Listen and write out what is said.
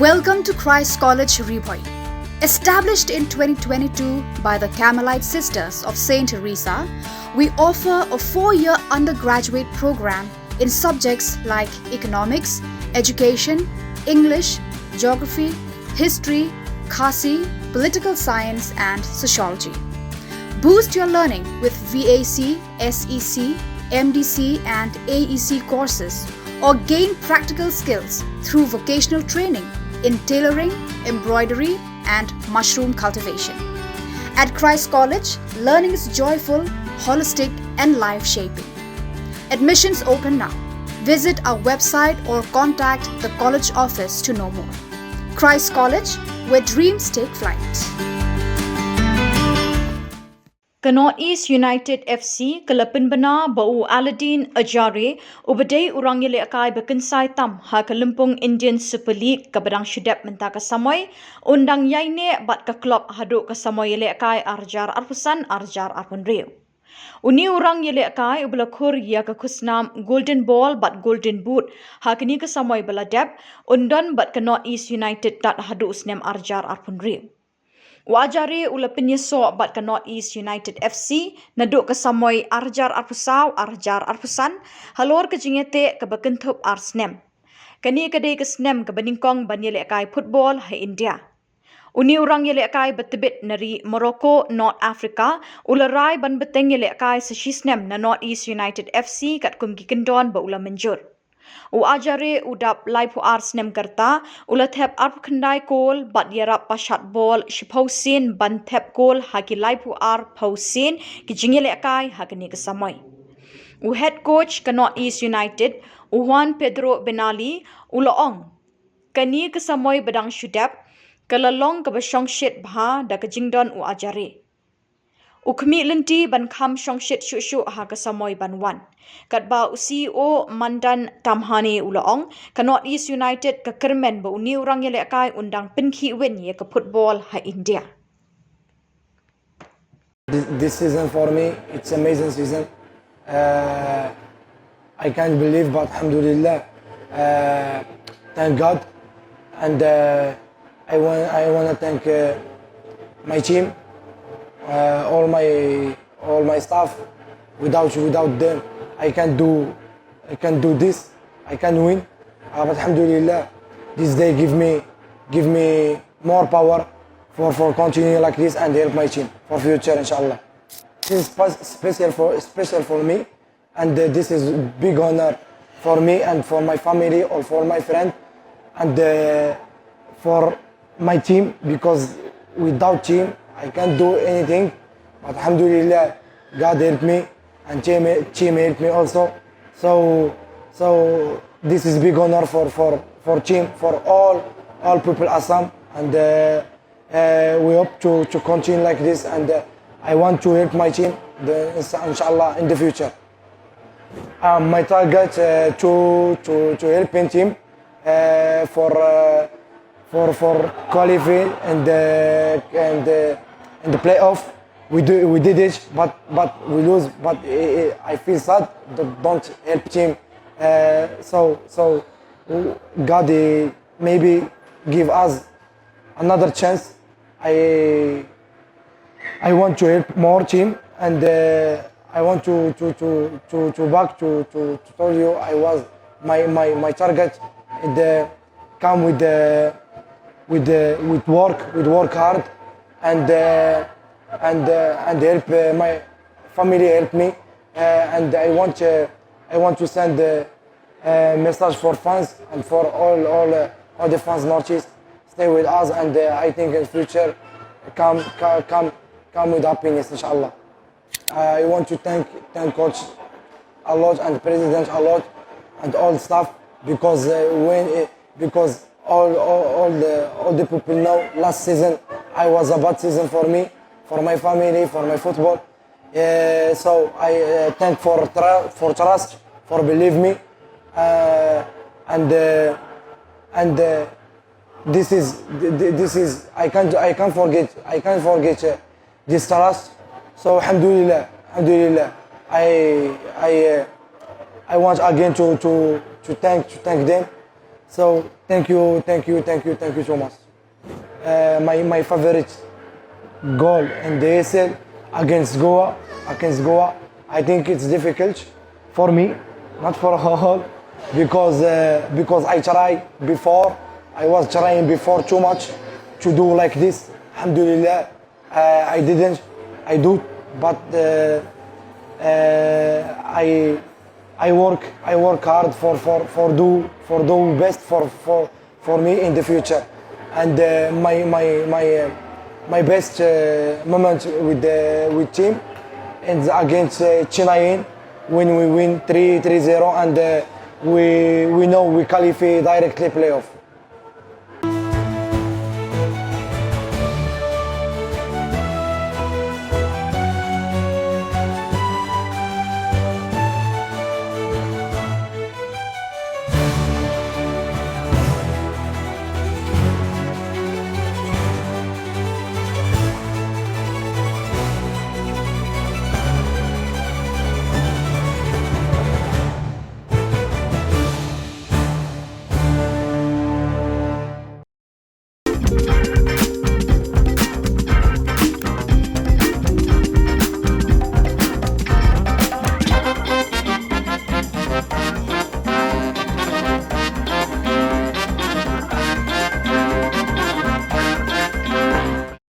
Welcome to Christ College Reboy. Established in 2022 by the Carmelite Sisters of St. Teresa, we offer a 4-year undergraduate program in subjects like economics, education, English, geography, history, khasi, political science, and sociology. Boost your learning with VAC, SEC, MDC, and AEC courses, or gain practical skills through vocational training in tailoring, embroidery, and mushroom cultivation. At Christ College, learning is joyful, holistic, and life-shaping. Admissions open now. Visit our website or contact the college office to know more. Christ College, where dreams take flight. North East United FC Kalapin Bana Bau Aladdin Ajaraie Ubadai Urang Yele Akai Bekensai Tam Ha Kalimpong Indian Super League Kabadang Shudep Mentaka Samoy Undang Yaine Bat Ka Club Haduh Ka Samoy Yele Akai Arjar Arpusan Arjar Arpun Rio Uni Urang Yele Akai Ubalakur Ya Ka Kusnam Golden Ball Bat Golden Boot Ha Kini Ka Samoy Baladep Undan Bat Ka North East United Tat Haduh Usnem Arjar Arpun Rio Ajaraie ula penyeso bat ka North East United FC naduk ka Samoy Arjar Arpusau Arjar Arpusan halor ka jingete ka bakentup Arsnem kani kadai ka snem ka baningkong banyele kai football ha India uni urang yele kai betebit nari Morocco North Africa ula rai ban beteng yele kai sa shisnem na North East United FC kat kum gikendon ba ula menjur Ajaraie udap laipu Arsnem karta ula thep arp khandai kol bat yarap pashat ball shipausin ban thep kol haki laipu ar pausin ki jingele kai hakani ka Samoy head coach ka North East United Juan Pedro Benali ulaong kani ka Samoy badang shudap kalalong ka basyong shit bha da ka jingdon Ajaraie Ukmi lenti ban kham shongshit shushu ha ka Samoy ban wan kat ba CEO Mandan Tamhani ulaong ka North East United ka Kermen ba uni urang yele kai undang pinki win ye ka football ha India This season for me, it's amazing season. I can't believe, but alhamdulillah, thank God, and I want to thank my team, all my staff. Without them, I can't do this. I can't win. But alhamdulillah, this day give me more power for continuing like this and help my team for future, inshallah. This is special for me, and this is big honor for me and for my family or for my friend and for my team, because without team I can't do anything. But alhamdulillah, God helped me and team helped me also. So this is big honor for team, for all people Assam, and we hope to continue like this, and I want to help my team inshallah in the future. My target to help in team for qualifying and the playoff. We did it, but we lose. But I feel sad that don't help team. So God maybe give us another chance. I want to help more team, and I want to back to tell you I was my target. Come with work hard, and help my family help me, and I want to send a message for fans and for all the fans Northeast. Stay with us, and I think in future come with happiness, inshallah. I want to thank coach a lot and president a lot and all staff, because because all the people know last season I was a bad season for me, for my family, for my football. So I thank for trust, for believe me, and this is I can't forget this trust. So alhamdulillah, I want again to thank them So thank you so much. My favorite goal in the ASL against Goa. I think it's difficult for me, not for all, because I try before. I was trying before too much to do like this. Alhamdulillah, I didn't. I do, but I work hard for do best for me in the future, and my best moment with team is against Chinayin when we win 3-0 and we know we qualify directly playoff.